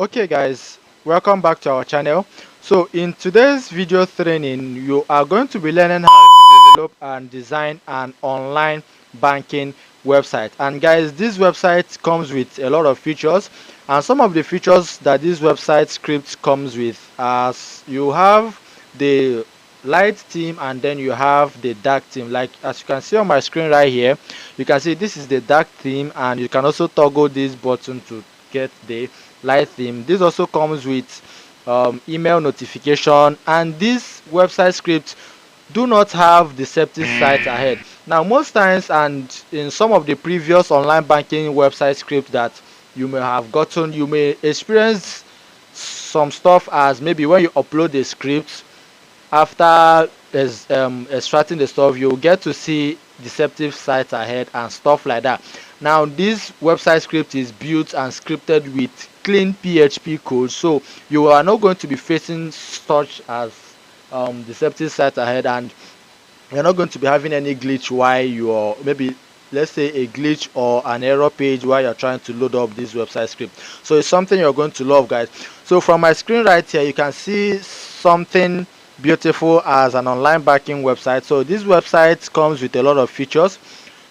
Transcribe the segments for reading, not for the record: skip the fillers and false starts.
Okay guys, welcome back to our channel. So in today's video training, you are going to be learning how to develop and design an online banking website. And guys, this website comes with a lot of features, and some of the features that this website script comes with, as you have the light theme and then you have the dark theme. Like as you can see on my screen right here, you can see this is the dark theme, and you can also toggle this button to get the light theme. This also comes with email notification, and this website script do not have deceptive sites ahead. Now most times, and in some of the previous online banking website scripts that you may have gotten, you may experience some stuff as maybe when you upload the script, after extracting the stuff, you'll get to see deceptive sites ahead and stuff like that. Now this website script is built and scripted with clean PHP code, so you are not going to be facing such as deceptive sites ahead, and you're not going to be having any glitch while you're, maybe let's say, a glitch or an error page while you're trying to load up this website script. So it's something you're going to love, guys. So from my screen right here, you can see something beautiful as an online banking website. So this website comes with a lot of features.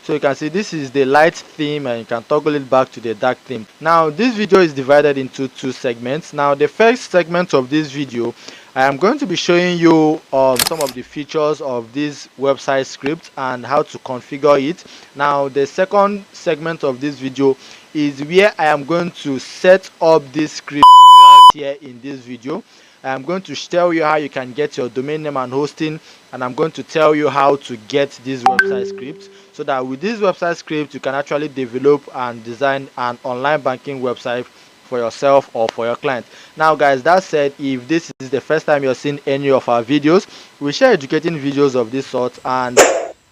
So you can see this is the light theme, and you can toggle it back to the dark theme. Now this video is divided into two segments. Now the first segment of this video, I am going to be showing you some of the features of this website script and how to configure it. Now the second segment of this video is where I am going to set up this script right here in this video. I'm going to tell you how you can get your domain name and hosting, and I'm going to tell you how to get this website script, so that with this website script you can actually develop and design an online banking website for yourself or for your client. Now guys, that said, if this is the first time you're seeing any of our videos, we share educating videos of this sort, and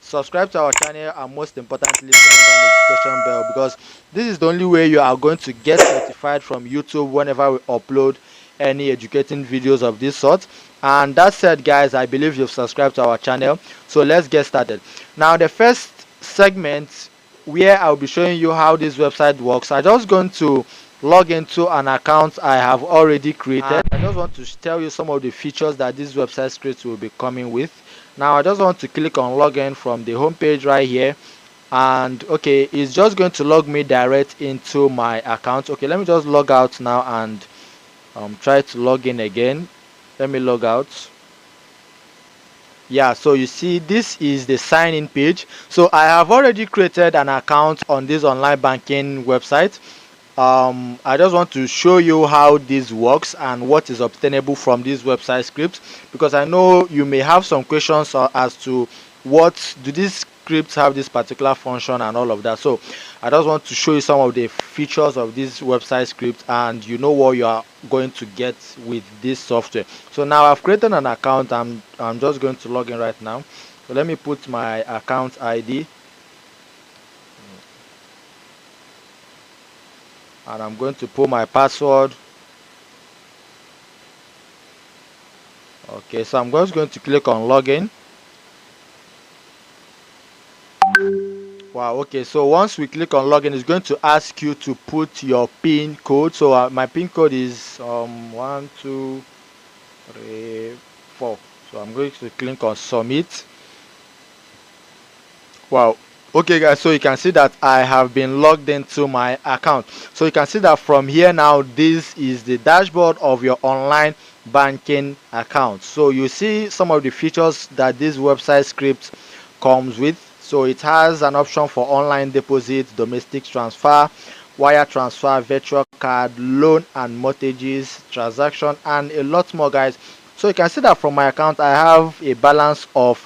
subscribe to our channel, and most importantly, turn on the notification bell, because this is the only way you are going to get notified from YouTube whenever we upload any educating videos of this sort. And that said, guys, I believe you've subscribed to our channel, so let's get started. Now the first segment, where I'll be showing you how this website works, I'm just going to log into an account I have already created. I just want to tell you some of the features that this website script will be coming with. Now I just want to click on login from the home page right here, and okay, it's just going to log me direct into my account. Okay, let me just log out now and try to log in again. Let me log out. Yeah, so you see this is the sign in page. So I have already created an account on this online banking website. I just want to show you how this works and what is obtainable from this website script, because I know you may have some questions as to what do these scripts have this particular function and all of that. So I just want to show you some of the features of this website script, and you know what you are going to get with this software. So now I've created an account. I'm just going to log in right now. So let me put my account ID, and I'm going to put my password. Okay, so I'm just going to click on login. Wow, okay, so once we click on login, it's going to ask you to put your pin code. So my pin code is 1 2 3 4. So I'm going to click on submit. Wow, okay guys, so you can see that I have been logged into my account. So you can see that from here now, this is the dashboard of your online banking account. So you see some of the features that this website script comes with. So it has an option for online deposit, domestic transfer, wire transfer, virtual card, loan and mortgages, transaction, and a lot more, guys. So you can see that from my account I have a balance of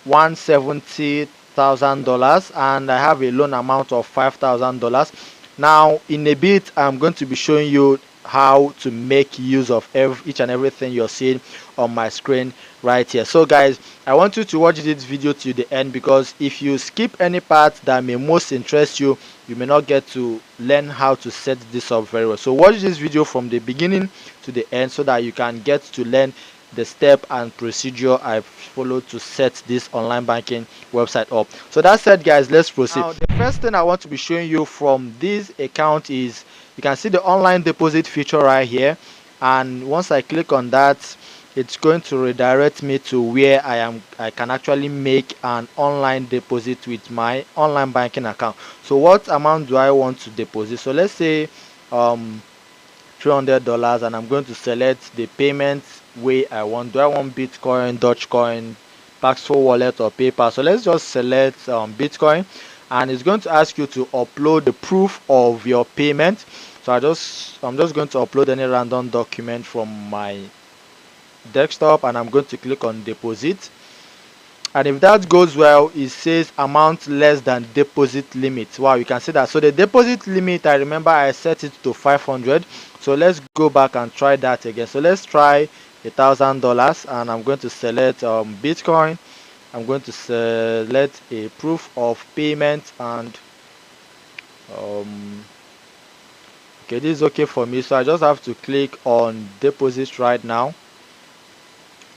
$170,000, and I have a loan amount of $5,000. Now in a bit I'm going to be showing you how to make use of each and everything you're seeing on my screen right here. So guys, I want you to watch this video to the end, because if you skip any part that may most interest you, you may not get to learn how to set this up very well. So watch this video from the beginning to the end, so that you can get to learn the step and procedure I followed to set this online banking website up. So that said, guys, let's proceed. Now, the first thing I want to be showing you from this account is you can see the online deposit feature right here, and once I click on that, it's going to redirect me to where I can actually make an online deposit with my online banking account. So what amount do I want to deposit? So let's say $300, and I'm going to select the payment way I want. Do I want Bitcoin, Dogecoin, Paxful Wallet, or PayPal? So let's just select Bitcoin, and it's going to ask you to upload the proof of your payment. So I'm just going to upload any random document from my desktop, and I'm going to click on deposit. And if that goes well, it says amount less than deposit limit. Wow, you can see that. So the deposit limit, I remember I set it to 500. So let's go back and try that again. So let's try $1,000, and I'm going to select Bitcoin. I'm going to select a proof of payment, and okay, this is okay for me. So I just have to click on deposit right now,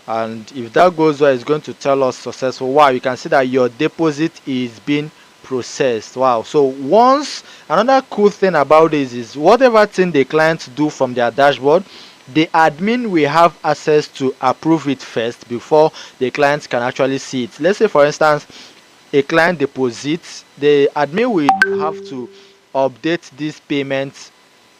and if that goes well, it's going to tell us successful. Wow, you can see that your deposit is being processed. Wow. So once, another cool thing about this is whatever thing the clients do from their dashboard, the admin will have access to approve it first before the clients can actually see it. Let's say, for instance, a client deposits, the admin will have to update this payment.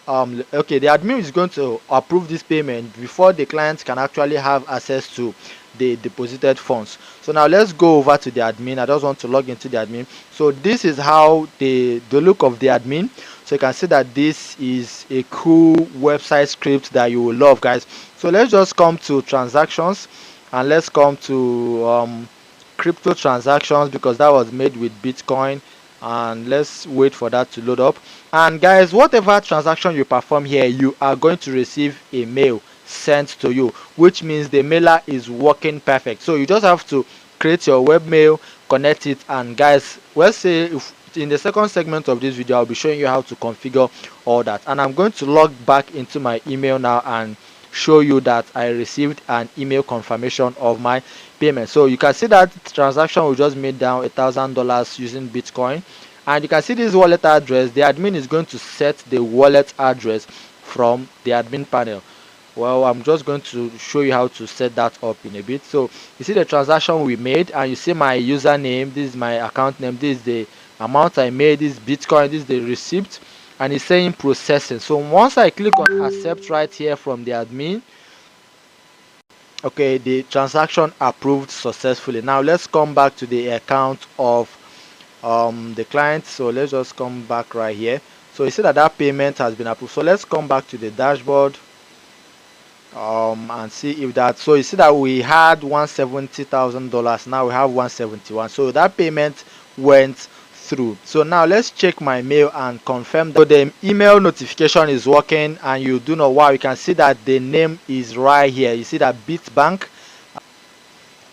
Okay, the admin is going to approve this payment before the client can actually have access to the deposited funds. So now let's go over to the admin. I just want to log into the admin. So this is how the look of the admin. So you can see that this is a cool website script that you will love, guys. So let's just come to transactions, and let's come to crypto transactions, because that was made with Bitcoin. And let's wait for that to load up. And guys, whatever transaction you perform here, you are going to receive a mail sent to you, which means the mailer is working perfect. So you just have to create your webmail, connect it, and guys, let's say if in the second segment of this video I'll be showing you how to configure all that. And I'm going to log back into my email now and show you that I received an email confirmation of my payment. So you can see that transaction we just made down $1,000 using Bitcoin, and you can see this wallet address. The admin is going to set the wallet address from the admin panel. Well, I'm just going to show you how to set that up in a bit. So you see the transaction we made, and you see my username, this is my account name, this is the amount I made, this is Bitcoin, this is the receipt, and it's saying processing. So once I click on accept right here from the admin, okay, the transaction approved successfully. Now let's come back to the account of the client. So let's just come back right here. So you see that that payment has been approved. So let's come back to the dashboard and see if that. So you see that we had $170,000, now we have 171. So that payment went through. So now let's check my mail and confirm that the email notification is working, and you do know. Wow, you can see that the name is right here. You see that Bitbank.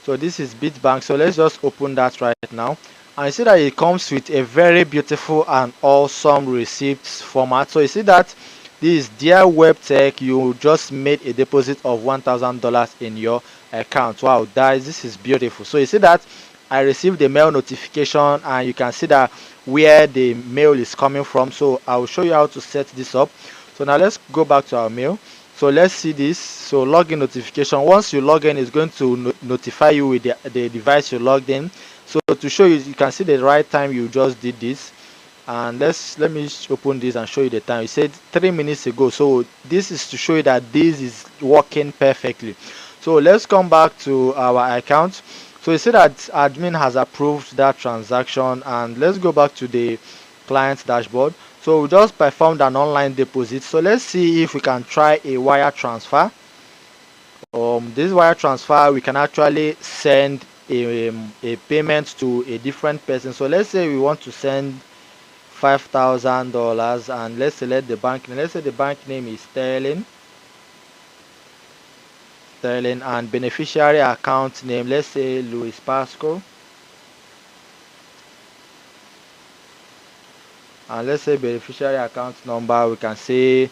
So this is Bitbank. So let's just open that right now, and you see that it comes with a very beautiful and awesome receipts format. So you see that this is Dear Web Tech, you just made a deposit of $1,000 in your account. Wow, guys, this is beautiful. So you see that I received the mail notification, and you can see that where the mail is coming from. So I will show you how to set this up. So now let's go back to our mail. So let's see this. So login notification. Once you log in, it's going to notify you with the device you logged in. So to show you, you can see the right time you just did this. And let me open this and show you the time. It said 3 minutes ago. So this is to show you that this is working perfectly. So let's come back to our account. So you see that admin has approved that transaction, and let's go back to the client dashboard. So we just performed an online deposit. So let's see if we can try a wire transfer. This wire transfer, we can actually send a payment to a different person. So let's say we want to send $5,000, and let's select the bank name. Let's say the bank name is Sterling, and beneficiary account name, let's say Luis Pasco, and let's say beneficiary account number, we can say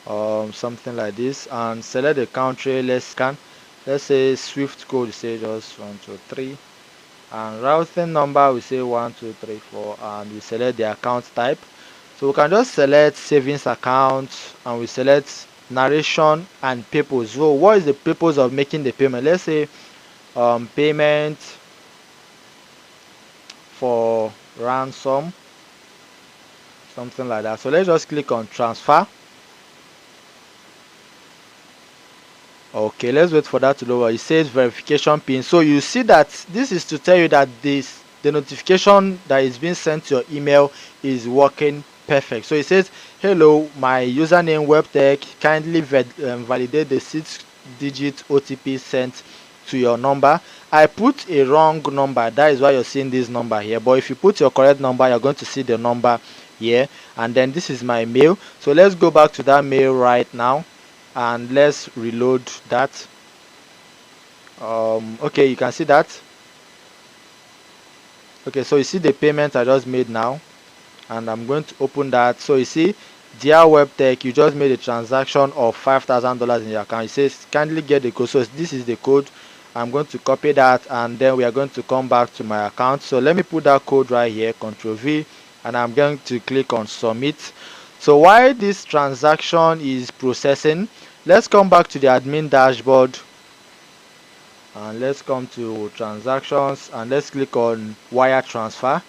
something like this, and select the country. Let's scan. let's say Swift code, we say just 123, and routing number we say 1234, and we select the account type. So we can just select savings account, and we select narration and purpose. So what is the purpose of making the payment? Let's say payment for ransom, something like that. So let's just click on transfer. Okay, let's wait for that to lower. It says verification pin. So you see that this is to tell you that the notification that is being sent to your email is working perfect. So it says, hello, my username WebTech, kindly validate the 6-digit OTP sent to your number. I put a wrong number, that is why you're seeing this number here, but if you put your correct number, you're going to see the number here. And then this is my mail. So let's go back to that mail right now, and let's reload that. Okay, you can see that. Okay, so you see the payment I just made now, and I'm going to open that. So you see, dear WebTech, you just made a transaction of $5,000 in your account. It says kindly get the code. So this is the code. I'm going to copy that, and then we are going to come back to my account. So let me put that code right here, Ctrl V, and I'm going to click on submit. So while this transaction is processing, let's come back to the admin dashboard, and let's come to transactions, and let's click on wire transfer.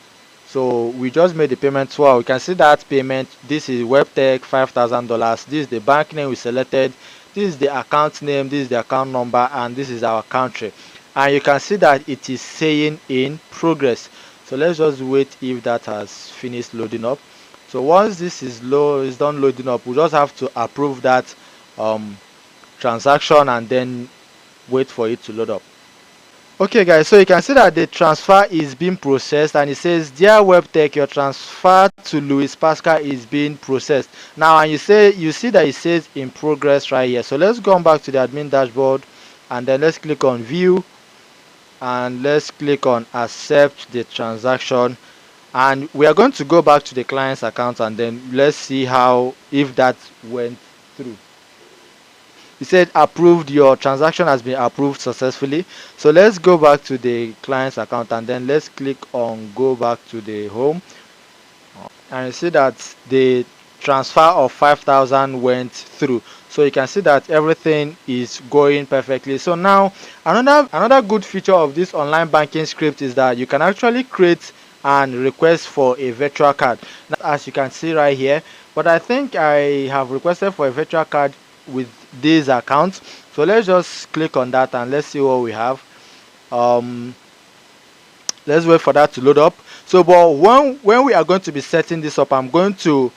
So we just made the payment. Well, we can see that payment. This is WebTech, $5,000. This is the bank name we selected, this is the account name, this is the account number, and this is our country. And you can see that it is saying in progress. So let's just wait if that has finished loading up. So once this is done loading up, we just have to approve that transaction, and then wait for it to load up. Okay guys, so you can see that the transfer is being processed, and it says, dear WebTech, your transfer to Luis Pascal is being processed now. And you see that it says in progress right here. So let's go back to the admin dashboard, and then let's click on view, and let's click on accept the transaction, and we are going to go back to the client's account, and then let's see how, if that went through. It said approved, your transaction has been approved successfully. So let's go back to the client's account, and then let's click on go back to the home, and you see that the transfer of 5,000 went through. So you can see that everything is going perfectly. So now another good feature of this online banking script is that you can actually create and request for a virtual card, now, as you can see right here. But I think I have requested for a virtual card with this account. So let's just click on that, and let's see what we have. Let's wait for that to load up. So but when we are going to be setting this up, I'm going to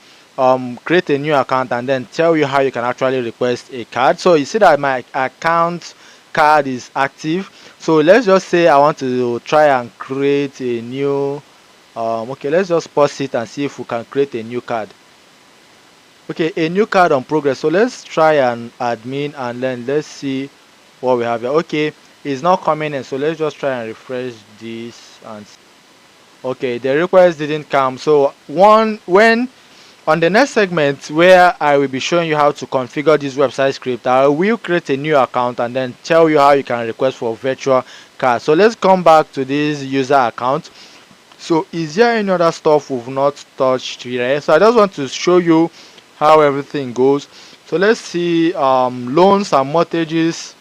create a new account, and then tell you how you can actually request a card. So you see that my account card is active. So let's just say I want to try and create a new okay, let's just pause it and see if we can create a new card. Okay, a new card on progress. So let's try an admin, and then let's see what we have here. Okay, it's not coming in, so let's just try and refresh this, and okay, the request didn't come. So when on the next segment, where I will be showing you how to configure this website script, I will create a new account and then tell you how you can request for virtual card. So let's come back to this user account. So is there any other stuff we've not touched here? So I just want to show you how everything goes. So let's see loans and mortgages.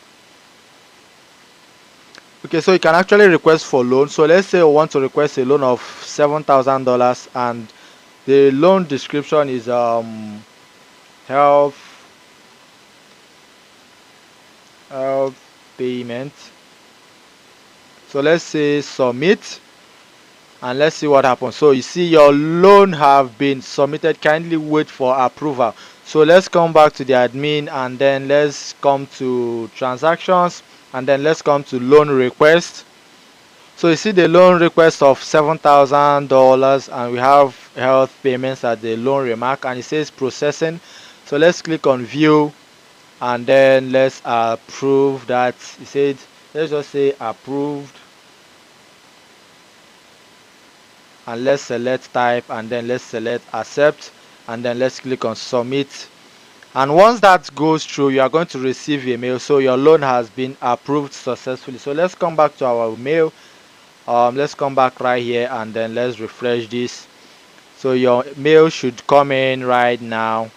Okay, so you can actually request for loan. So let's say we want to request a loan of $7,000, and the loan description is health payment. So let's say submit, and let's see what happens. So you see your loan have been submitted, kindly wait for approval. So let's come back to the admin, and then let's come to transactions, and then let's come to loan request. So you see the loan request of $7,000, and we have health payments at the loan remark, and it says processing. So let's click on view, and then let's approve that. It said, let's just say approved, and let's select type, and then let's select accept, and then let's click on submit, And once that goes through, you are going to receive a mail, so your loan has been approved successfully. So let's come back to our mail. Let's come back right here and then let's refresh this. So your mail should come in right now.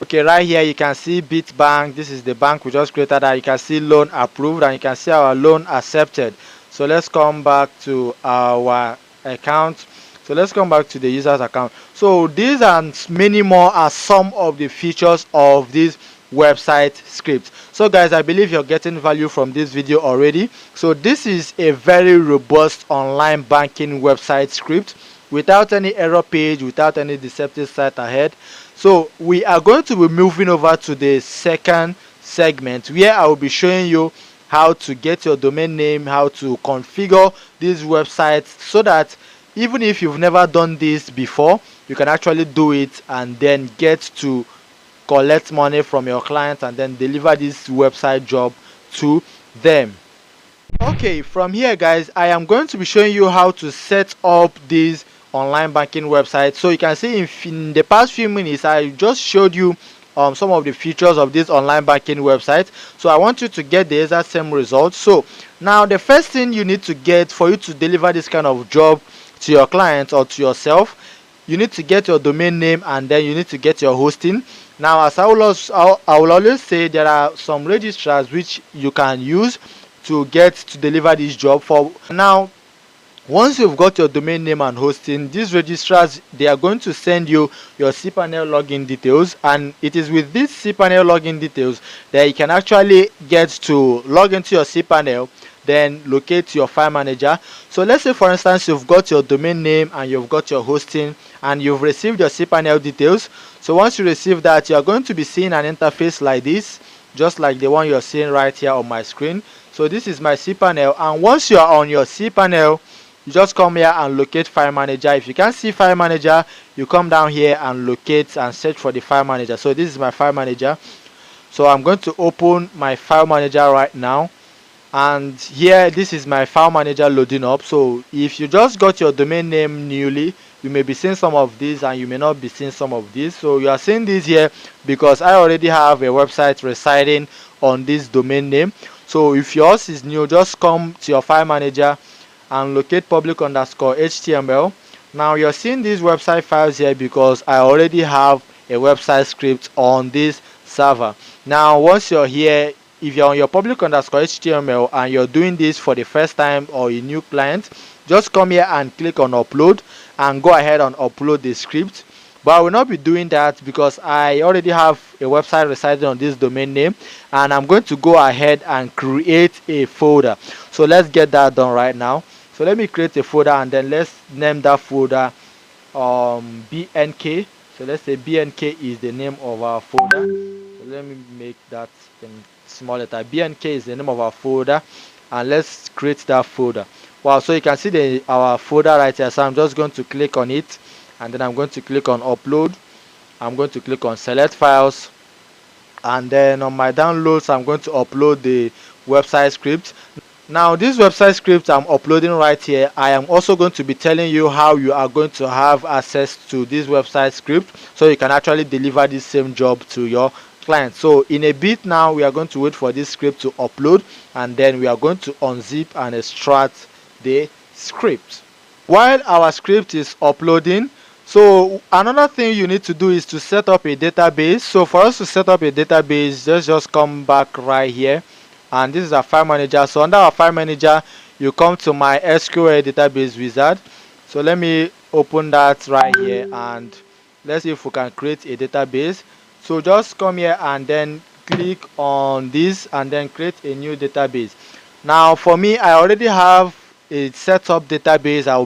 Okay, right here you can see Bitbank. This is the bank we just created. That you can see loan approved, and you can see our loan accepted. So let's come back to our account. So let's come back to the user's account. So these and many more are some of the features of this website script. So guys, I believe you're getting value from this video already. So this is a very robust online banking website script without any error page, without any deceptive site ahead. So we are going to be moving over to the second segment, where I will be showing you how to get your domain name, how to configure these websites, so that even if you've never done this before, you can actually do it and then get to collect money from your clients and then deliver this website job to them. Okay, from here guys, I am going to be showing you how to set up this online banking website. So you can see in the past few minutes I just showed you some of the features of this online banking website. So I want you to get the exact same results. So now the first thing you need to get for you to deliver this kind of job to your clients or to yourself, you need to get your domain name and then you need to get your hosting. Now, as I will always say, there are some registrars which you can use to get to deliver this job for. Now, once you've got your domain name and hosting, these registrars, they are going to send you your cPanel login details, and it is with these cPanel login details that you can actually get to log into your cPanel, then locate your file manager. So let's say for instance you've got your domain name and you've got your hosting and you've received your cPanel details. So once you receive that, you are going to be seeing an interface like this, just like the one you're seeing right here on my screen. So this is my cPanel, and once you are on your cPanel, you just come here and locate file manager. If you can't see file manager, you come down here and locate and search for the file manager. So this is my file manager. So I'm going to open my file manager right now, and here this is my file manager loading up. So if you just got your domain name newly, you may be seeing some of these and you may not be seeing some of these. So you are seeing this here because I already have a website residing on this domain name. So if yours is new, just come to your file manager and locate public_html. Now you're seeing these website files here because I already have a website script on this server. Now once you're here, if you're on your public_html and you're doing this for the first time or a new client, just come here and click on upload and go ahead and upload the script. But I will not be doing that because I already have a website residing on this domain name, and I'm going to go ahead and create a folder. So let's get that done right now. So let me create a folder and then let's name that folder BNK. So let's say BNK is the name of our folder. So let me make that in small letter. BNK is the name of our folder, and let's create that folder. Wow, so you can see our folder right here. So I'm just going to click on it, and then I'm going to click on upload. I'm going to click on select files, and then on my downloads I'm going to upload the website script. Now this website script I'm uploading right here, I am also going to be telling you how you are going to have access to this website script so you can actually deliver this same job to your client. So in a bit now we are going to wait for this script to upload, and then we are going to unzip and extract the script. While our script is uploading, so another thing you need to do is to set up a database. So for us to set up a database, let's just come back right here, and this is our file manager. So under our file manager, you come to my SQL database wizard. So let me open that right here, and let's see if we can create a database. So just come here and then click on this and then create a new database. Now for me, I already have a setup database I'll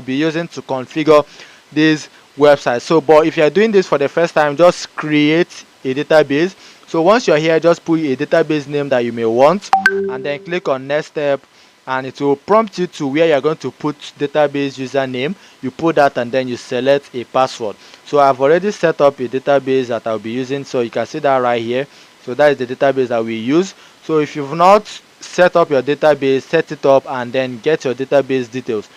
be using to configure this website. So but if you're doing this for the first time, just create a database. So once you're here, just put a database name that you may want and then click on next step, and it will prompt you to where you're going to put database username. You put that and then you select a password. So I've already set up a database that I'll be using, so you can see that right here. So that is the database that we use. So if you've not set up your database, set it up and then get your database details.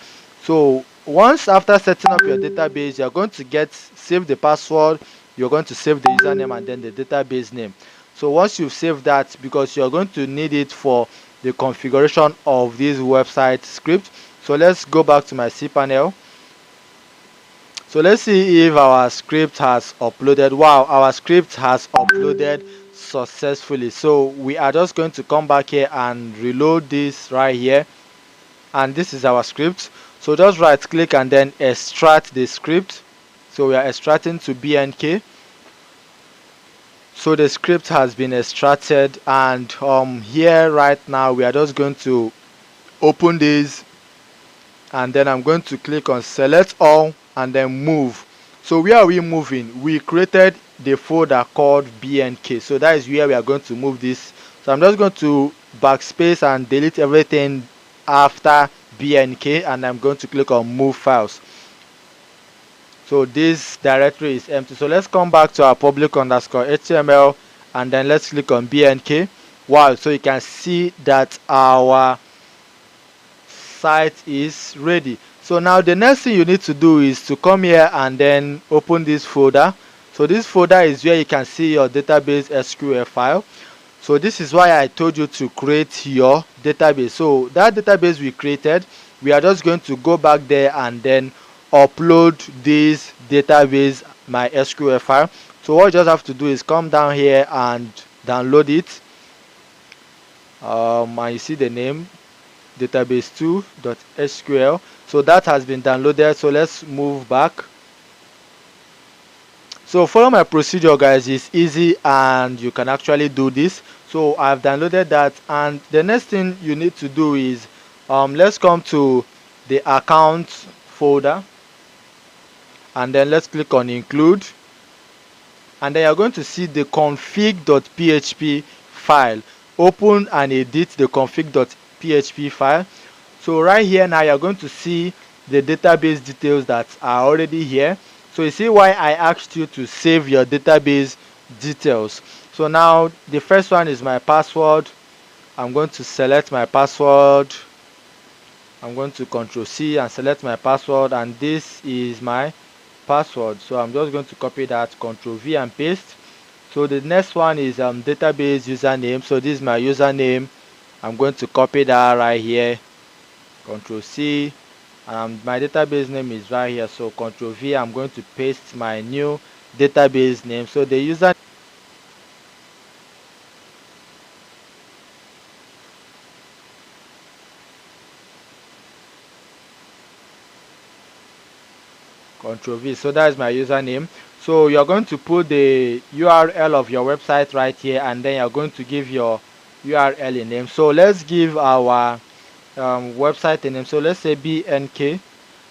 So once after setting up your database, you're going to save the password, you're going to save the username and then the database name. So once you've saved that, because you're going to need it for the configuration of this website script, so let's go back to my cPanel. So let's see if our script has uploaded. Wow, our script has uploaded successfully. So we are just going to come back here and reload this right here, and this is our script. So just right click and then extract the script. So we are extracting to BNK. So the script has been extracted, and here right now we are just going to open this, and then I'm going to click on select all and then move. So where are we moving? We created the folder called BNK, so that is where we are going to move this. So I'm just going to backspace and delete everything after BNK, and I'm going to click on move files. So this directory is empty. So let's come back to our public_html and then let's click on BNK. Wow, so you can see that our site is ready. So now the next thing you need to do is to come here and then open this folder. So this folder is where you can see your database SQL file. So this is why I told you to create your database. So that database we created, we are just going to go back there and then upload this database my SQL file. So what you just have to do is come down here and download it. And you see the name, database2.sql. So that has been downloaded. So let's move back. So follow my procedure, guys. It's easy and you can actually do this. So I've downloaded that, and the next thing you need to do is let's come to the account folder and then let's click on include, and then you're going to see the config.php file. Open and edit the config.php file. So right here now you're going to see the database details that are already here. So you see why I asked you to save your database details. So now the first one is my password. I'm going to select my password. I'm going to Ctrl+C and select my password, and this is my password. So I'm just going to copy that, Ctrl+V and paste. So the next one is database username. So this is my username. I'm going to copy that right here, Ctrl+C, and my database name is right here. So Ctrl+V, I'm going to paste my new database name. So the user Ctrl+V, so that is my username. So you're going to put the URL of your website right here, and then you're going to give your URL a name. So let's give our website a name. So let's say BNK.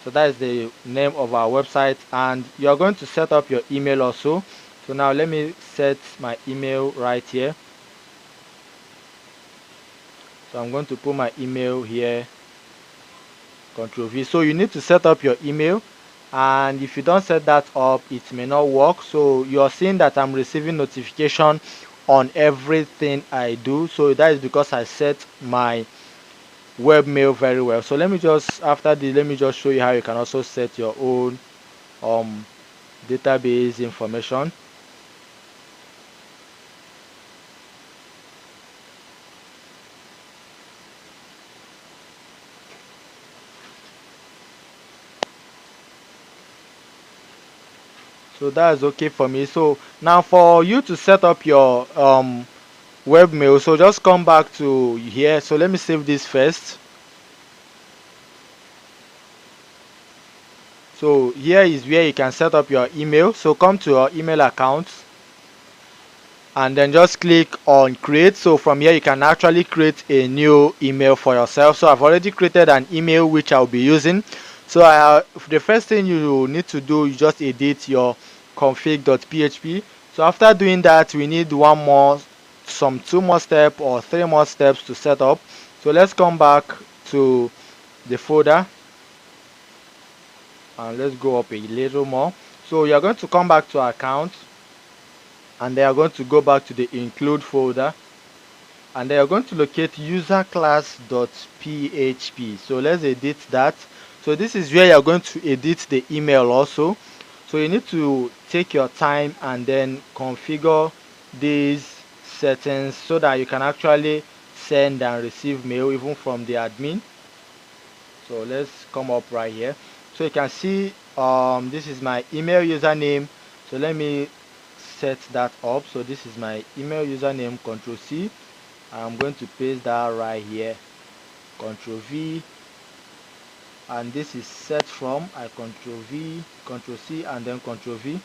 So that is the name of our website, and you're going to set up your email also. So now let me set my email right here. So I'm going to put my email here, Ctrl+V. So you need to set up your email, and if you don't set that up, it may not work. So you're seeing that I'm receiving notification on everything I do. So that is because I set my webmail very well. So let me just, after this, let me just show you how you can also set your own database information. So that is okay for me. So now for you to set up your webmail, so just come back to here. So let me save this first. So here is where you can set up your email. So come to your email account and then just click on create. So from here you can actually create a new email for yourself. So I've already created an email which I'll be using. So the first thing you need to do is just edit your config.php. So after doing that, we need two more steps or 3 more steps to set up. So let's come back to the folder and let's go up a little more. So you're going to come back to account, and then you're going to go back to the include folder, and then you're going to locate user class.php. So let's edit that. So this is where you're going to edit the email also. So you need to take your time and then configure these settings so that you can actually send and receive mail even from the admin. So let's come up right here. So you can see this is my email username. So let me set that up. So this is my email username, Control C. I'm going to paste that right here, Control V, and this is set from. I Control V, Control C, and then Control V.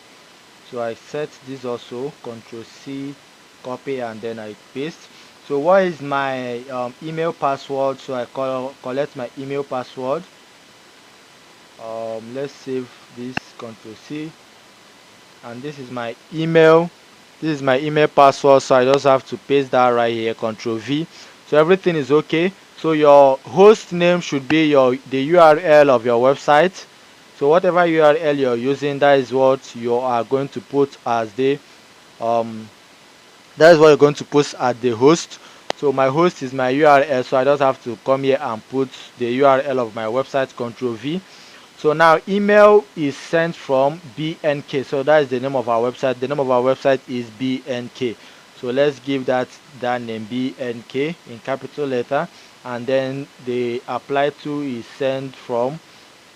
So I set this also, Control C, copy, and then I paste. So what is my email password? So I collect my email password. Let's save this, Control C, and this is my email. This is my email password, so I just have to paste that right here, Control V. So everything is okay. So your host name should be the URL of your website. So whatever URL you're using, that is what you are going to put as the that is what you're going to put at the host. So my host is my URL, so I just have to come here and put the URL of my website, Control V. So now email is sent from BNK. So that is the name of our website. The name of our website is BNK. So let's give that name, BNK, in capital letter, and then the apply to is sent from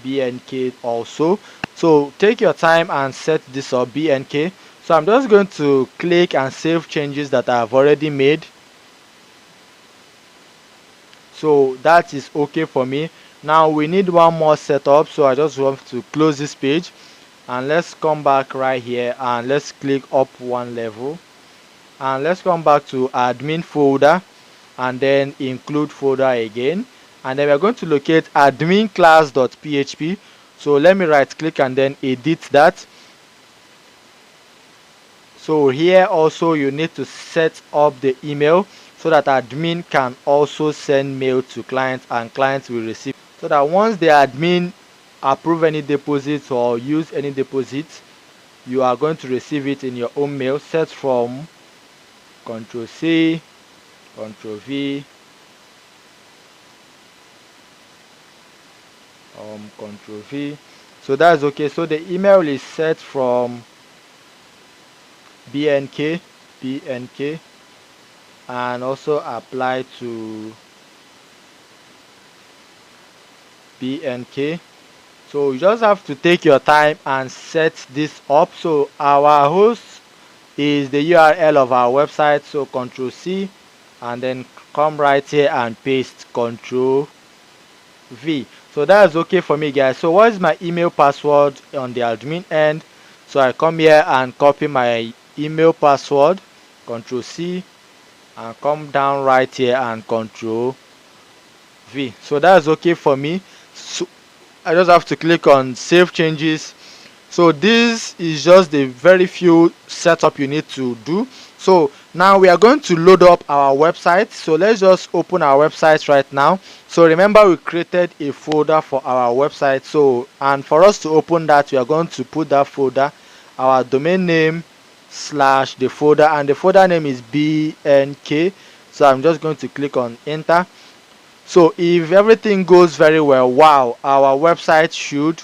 BNK also. So take your time and set this up, BNK. So I'm just going to click and save changes that I've already made. So that is okay for me. Now we need one more setup, so I just want to close this page and let's come back right here and let's click up one level and let's come back to admin folder and then include folder again, and then we're going to locate admin class.php. So let me right click and then edit that. So here also you need to set up the email so that admin can also send mail to clients and clients will receive, so that once the admin approve any deposit or use any deposit, you are going to receive it in your own mail. Set from, Control C, Control V, Control V. So that's okay. So the email is set from BNK, and also apply to BNK. So you just have to take your time and set this up. So our host is the URL of our website. So Control C and then come right here and paste Control V. So that's okay for me, guys. So what is my email password on the admin end? So I come here and copy my email password, Control C, and come down right here and Control V. So that's okay for me. So I just have to click on save changes. So this is just the very few setup you need to do. So now we are going to load up our website. So let's just open our website right now. So remember we created a folder for our website. So and for us to open that, we are going to put that folder, our domain name slash the folder, and the folder name is BNK. So I'm just going to click on enter. So if everything goes very well, wow, our website should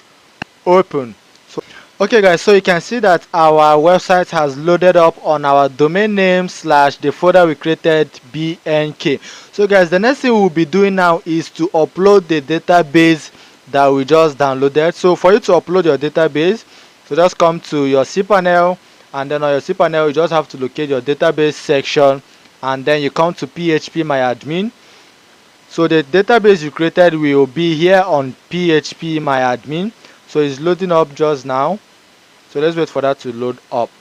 open. So okay guys, so you can see that our website has loaded up on our domain name slash the folder we created, BNK. So guys, the next thing we'll be doing now is to upload the database that we just downloaded. So for you to upload your database, so just come to your cPanel, and then on your cPanel you just have to locate your database section, and then you come to phpMyAdmin. So the database you created will be here on phpMyAdmin. So it's loading up just now. So let's wait for that to load up.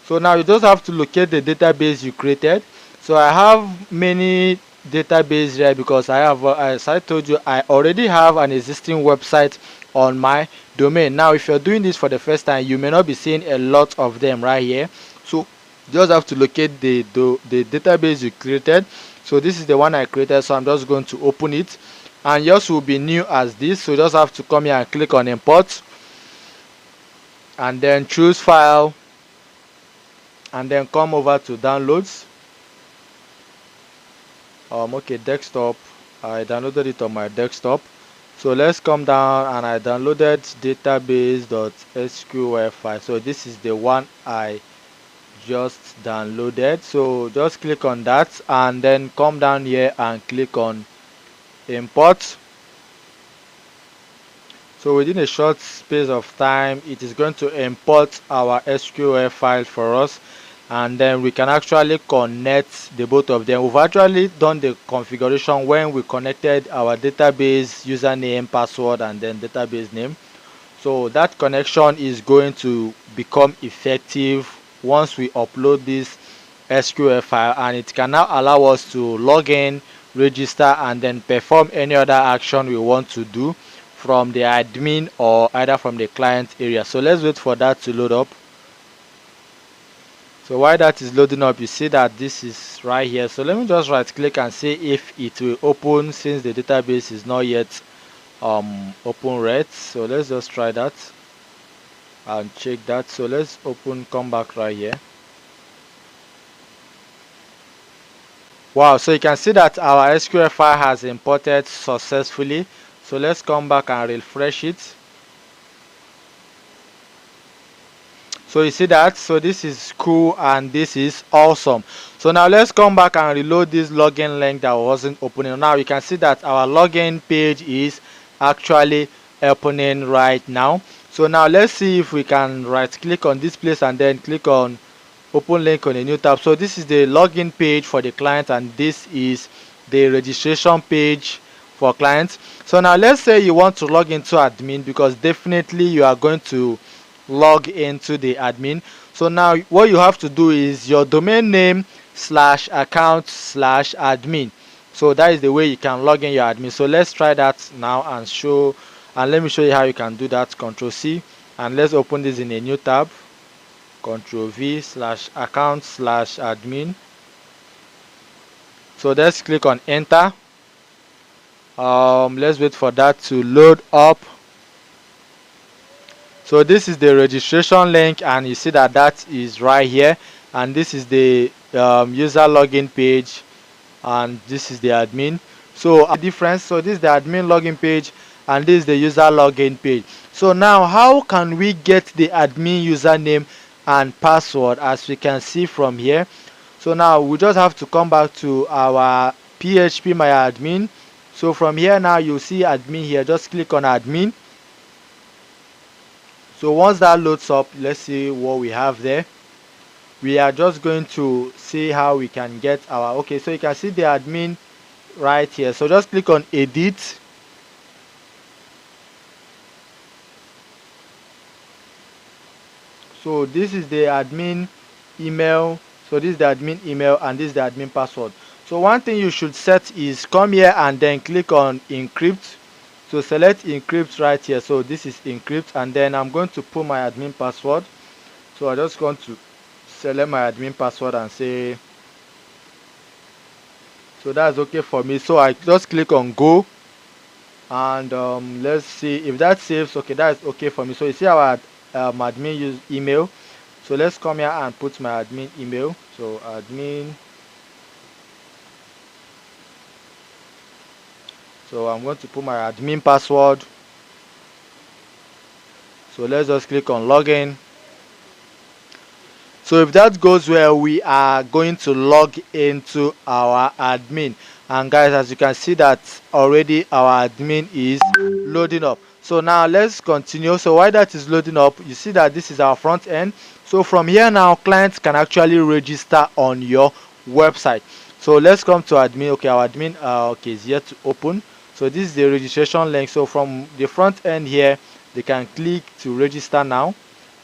So now you just have to locate the database you created. So I have many databases here because I have, as I told you, I already have an existing website on my domain. Now if you're doing this for the first time, you may not be seeing a lot of them right here. So you just have to locate the database you created. So this is the one I created, so I'm just going to open it, and yours will be new as this. So you just have to come here and click on import and then choose file and then come over to downloads. Okay, desktop. I downloaded it on my desktop. So let's come down, and I downloaded database.sql file. So this is the one I just downloaded. So just click on that and then come down here and click on import. So within a short space of time, it is going to import our SQL file for us, and then we can actually connect the both of them. We've actually done the configuration when we connected our database username, password, and then database name. So that connection is going to become effective once we upload this SQL file, and it can now allow us to log in, register, and then perform any other action we want to do from the admin or either from the client area. So let's wait for that to load up. So while that is loading up, you see that this is right here. So let me just right click and see if it will open, since the database is not yet open red. So let's just try that and check that. So let's come back right here. Wow, so you can see that our SQL file has imported successfully. So let's come back and refresh it. So you see that, so this is cool and this is awesome. So now let's come back and reload this login link that wasn't opening. Now you can see that our login page is actually opening right now. So now let's see if we can right click on this place and then click on open link on a new tab. So this is the login page for the client, and this is the registration page for clients. So now let's say you want to log into admin, because definitely you are going to log into the admin. So now what you have to do is your domain name /account/admin. So that is the way you can log in your admin. So let's try that now and let me show you how you can do that. Control C, and let's open this in a new tab. Control V /account/admin. So let's click on enter. Let's wait for that to load up. So this is the registration link, and you see that that is right here, and this is the user login page, and this is the admin. So the difference, so this is the admin login page and this is the user login page. So now how can we get the admin username and password? As we can see from here, so now we just have to come back to our PHP my admin. So from here now you see admin here, just click on admin. So once that loads up, let's see what we have there. We are just going to see how we can get our, okay, so you can see the admin right here. So just click on edit. So this is the admin email. So this is the admin email and this is the admin password. So one thing you should set is come here and then click on encrypt. So select encrypt right here. So this is encrypt, and then I'm going to put my admin password. So I just want to select my admin password and say, so that's okay for me. So I just click on go, and let's see if that saves. Okay, that's okay for me. So you see our admin email. So let's come here and put my admin email. So admin. So I'm going to put my admin password. So let's just click on login. So if that goes well, we are going to log into our admin. And guys, as you can see that already our admin is loading up. So now let's continue. So while that is loading up, you see that this is our front end. So from here now, clients can actually register on your website. So let's come to admin. Okay, our admin okay is yet to open. So this is the registration link. So from the front end here, they can click to register now.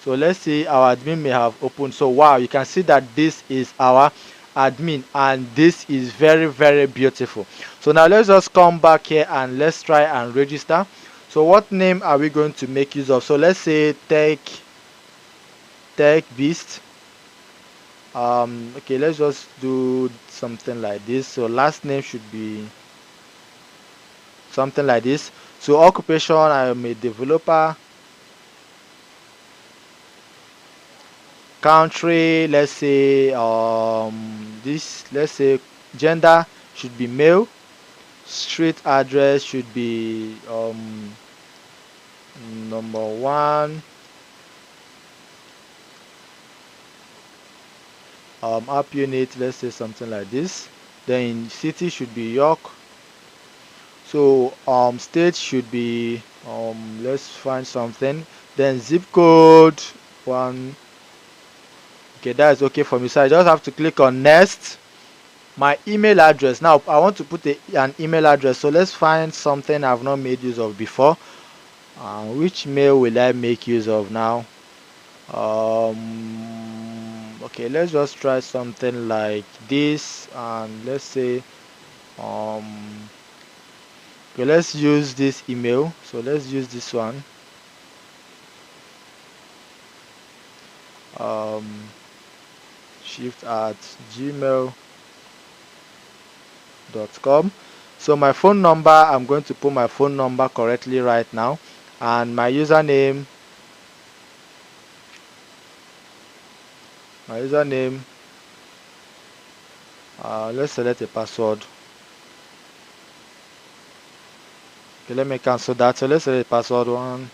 So let's see, our admin may have opened. So wow, you can see that this is our admin, and this is very, very beautiful. So now let's just come back here and let's try and register. So what name are we going to make use of? So let's say tech beast. Okay, let's just do something like this. So last name should be something like this. So occupation, I am a developer. Country, let's say let's say gender should be male. Street address should be number 1, app unit, let's say something like this. Then city should be York. So state should be let's find something. Then zip code 1. Okay, that's okay for me. So I just have to click on next. My email address. Now I want to put an email address. So let's find something I've not made use of before. Which mail will I make use of now? Okay, let's just try something like this, and let's say okay, let's use this email. So let's use this one. shift@gmail.com. So my phone number, I'm going to put my phone number correctly right now, and my username let's select a password. Okay, let me cancel that. So let's select a password 1.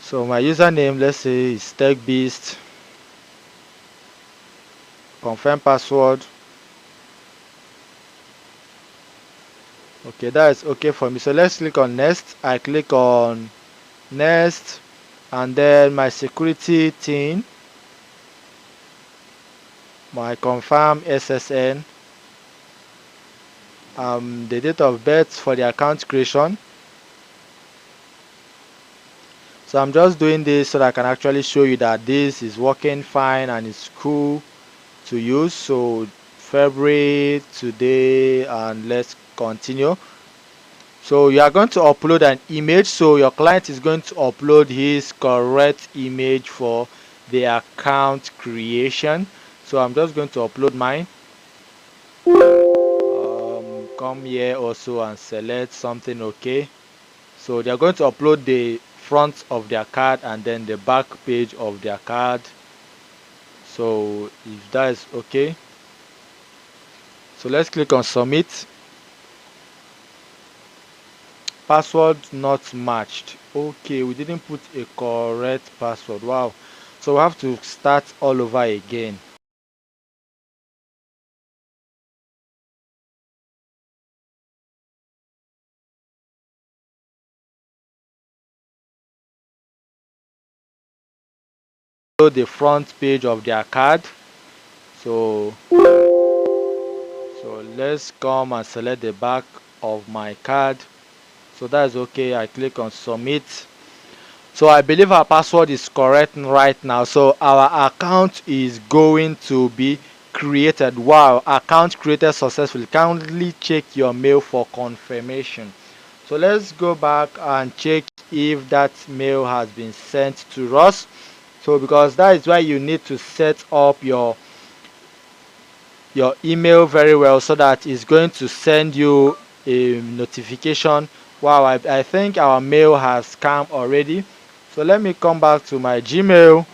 So my username, let's say, is TechBeast. Confirm password. Okay, that is okay for me. So let's click on next. I click on next, and then my security thing, my confirm SSN, the date of birth for the account creation. So I'm just doing this so that I can actually show you that this is working fine and it's cool to use. So February today, and let's continue. So you are going to upload an image. So your client is going to upload his correct image for the account creation. So I'm just going to upload mine. Come here also and select something. Okay, so they are going to upload the front of their card and then the back page of their card. So if that is okay, so let's click on submit. Password not matched. Okay, we didn't put a correct password. Wow. So we have to start all over again. So the front page of their card. So let's come and select the back of my card. So that's okay. I click on submit. So I believe our password is correct right now. So our account is going to be created. Wow, account created successfully. Kindly check your mail for confirmation. So let's go back and check if that mail has been sent to us. So because that is why you need to set up your email very well, so that it's going to send you a notification. Wow, I think our mail has come already. So let me come back to my Gmail.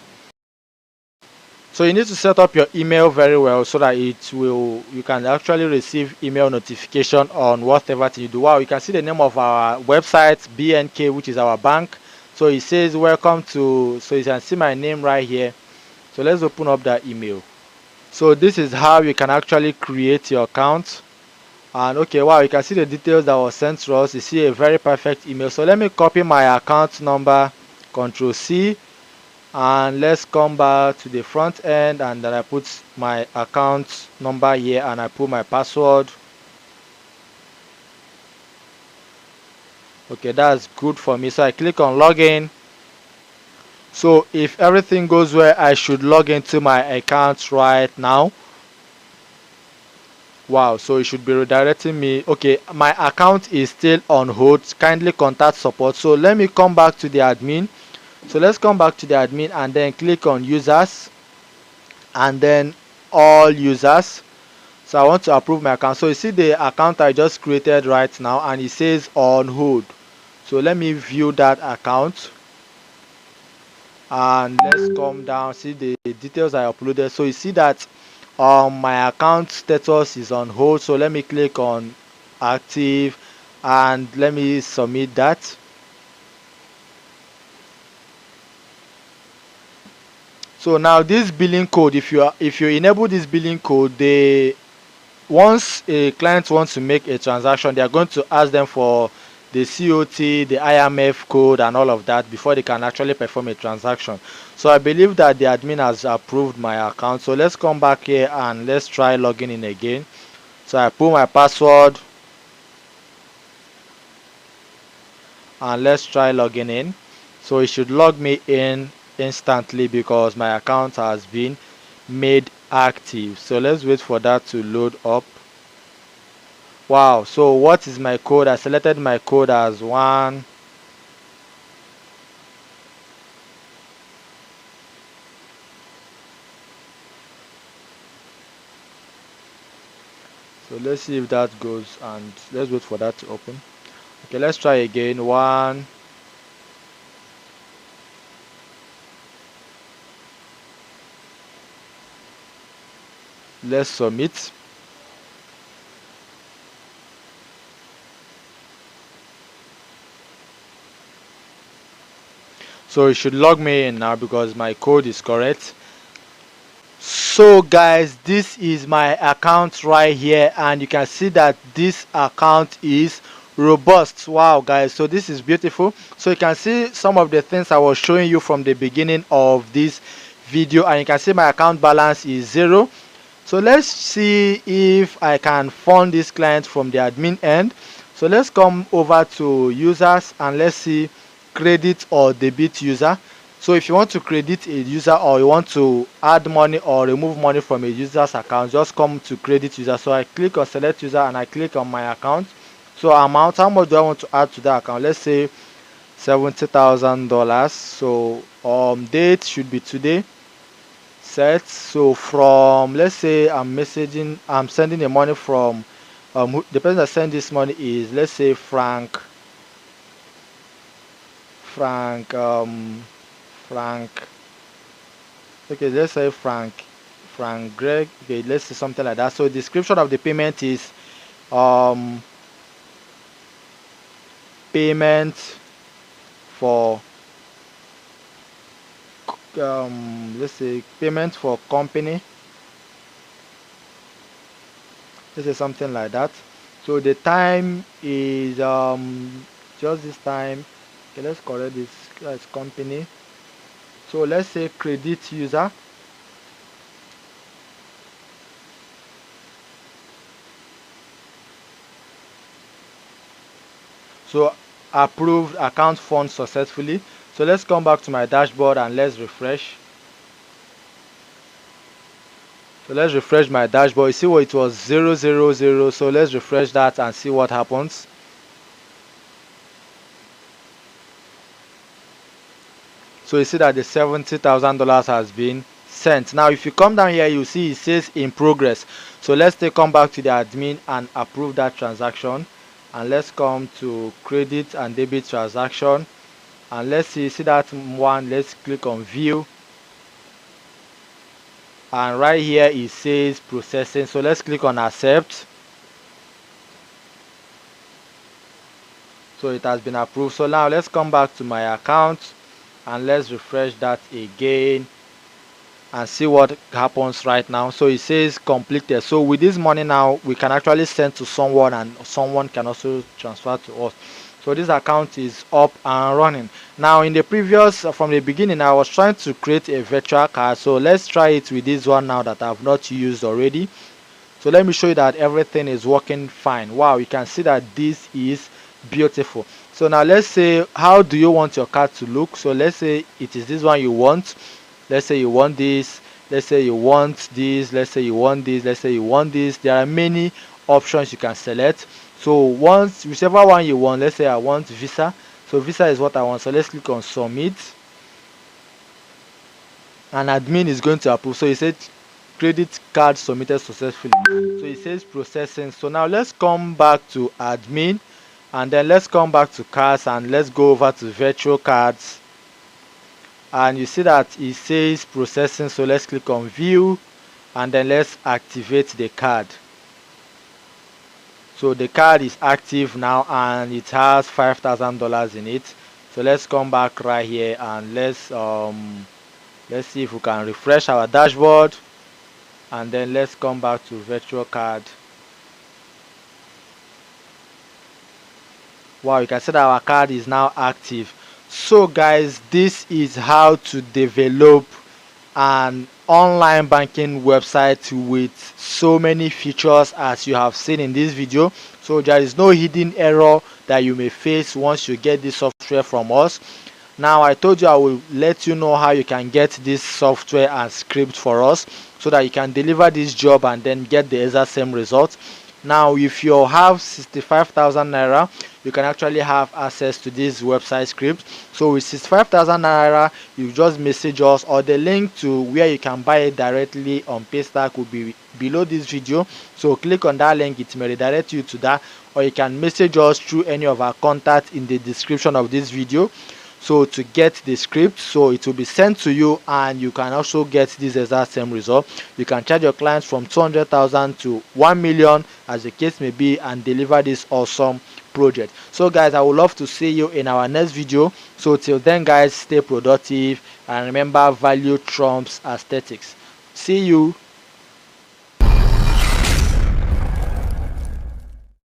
So you need to set up your email very well so that you can actually receive email notification on whatever thing you do. Wow, you can see the name of our website, BNK, which is our bank. So it says welcome to, so you can see my name right here. So let's open up that email. So this is how you can actually create your account. And okay, wow, you can see the details that was sent to us. You see a very perfect email. So let me copy my account number, Control C, and let's come back to the front end, and then I put my account number here and I put my password. Okay, that's good for me. So I click on login. So if everything goes well, I should log into my account right now. Wow, so it should be redirecting me. Okay, my account is still on hold. Kindly contact support. So let me come back to the admin. So let's come back to the admin and then click on users and then all users. So I want to approve my account. So you see the account I just created right now, and it says on hold. So let me view that account. and let's come down, see the details I uploaded. So you see that my account status is on hold, so let me click on active and let me submit that. So now this billing code, if you enable this billing code, they once a client wants to make a transaction, they are going to ask them for the COT, the IMF code, and all of that before they can actually perform a transaction. So I believe that the admin has approved my account. So let's come back here and let's try logging in again. So I put my password and let's try logging in. So it should log me in instantly because my account has been made active. So let's wait for that to load up. Wow, so what is my code? I selected my code as 1. So let's see if that goes, and let's wait for that to open. Okay, let's try again. 1. Let's submit. So it should log me in now because my code is correct. So guys, this is my account right here, and you can see that this account is robust. Wow guys, so this is beautiful. So you can see some of the things I was showing you from the beginning of this video, and you can see my account balance is 0. So let's see if I can fund this client from the admin end. So let's come over to users and let's see credit or debit user. So if you want to credit a user or you want to add money or remove money from a user's account, just come to credit user. So I click on select user and I click on my account. So amount, how much do I want to add to the account? Let's say $70,000. So date should be today. Set. So from, let's say I'm sending the money from the person that sent this money is, let's say Frank Frank Frank okay, let's say Frank Greg. Okay, let's say something like that. So description of the payment is um payment for let's say payment for company. Let's say something like that. So the time is just this time. Okay, let's correct this as company. So let's say credit user. So approved, account fund successfully. So let's come back to my dashboard and let's refresh. So let's refresh my dashboard. You see what it was 000. So let's refresh that and see what happens. So you see that the $70,000 has been sent. Now if you come down here, you see it says in progress. So let's come back to the admin and approve that transaction, and let's come to credit and debit transaction, and let's see that one. Let's click on view, and right here it says processing. So let's click on accept. So it has been approved. So now let's come back to my account and let's refresh that again and see what happens right now. So it says completed. So with this money now we can actually send to someone and someone can also transfer to us. So this account is up and running. Now in the previous from the beginning I was trying to create a virtual card. So let's try it with this one now that I've not used already. So let me show you that everything is working fine. Wow, you can see that this is beautiful. So now let's say, how do you want your card to look? So let's say it is this one you want. Let's say you want this. Let's say you want this. Let's say you want this. Let's say you want this. There are many options you can select. So once whichever one you want, let's say I want Visa. So Visa is what I want. So let's click on submit. And admin is going to approve. So it said credit card submitted successfully. So it says processing. So now let's come back to admin and then let's come back to cards and let's go over to virtual cards and you see that it says processing. So let's click on view, and then let's activate the card. So the card is active now and it has $5,000 in it. So let's come back right here and let's see if we can refresh our dashboard, and then let's come back to virtual card. Wow, you can see that our card is now active. So guys, this is how to develop an online banking website with so many features as you have seen in this video. So there is no hidden error that you may face once you get this software from us. Now I told you I will let you know how you can get this software and script for us so that you can deliver this job and then get the exact same result. Now if you have 65,000 naira, you can actually have access to this website script. So with 65,000 naira, you just message us, or the link to where you can buy it directly on Paystack will be below this video. So click on that link, it may redirect you to that, or you can message us through any of our contacts in the description of this video. So to get the script, so it will be sent to you, and you can also get this exact same result. You can charge your clients from 200,000 to 1 million as the case may be, and deliver this awesome project. So guys, I would love to see you in our next video. So till then guys, stay productive and remember, value trumps aesthetics. See you.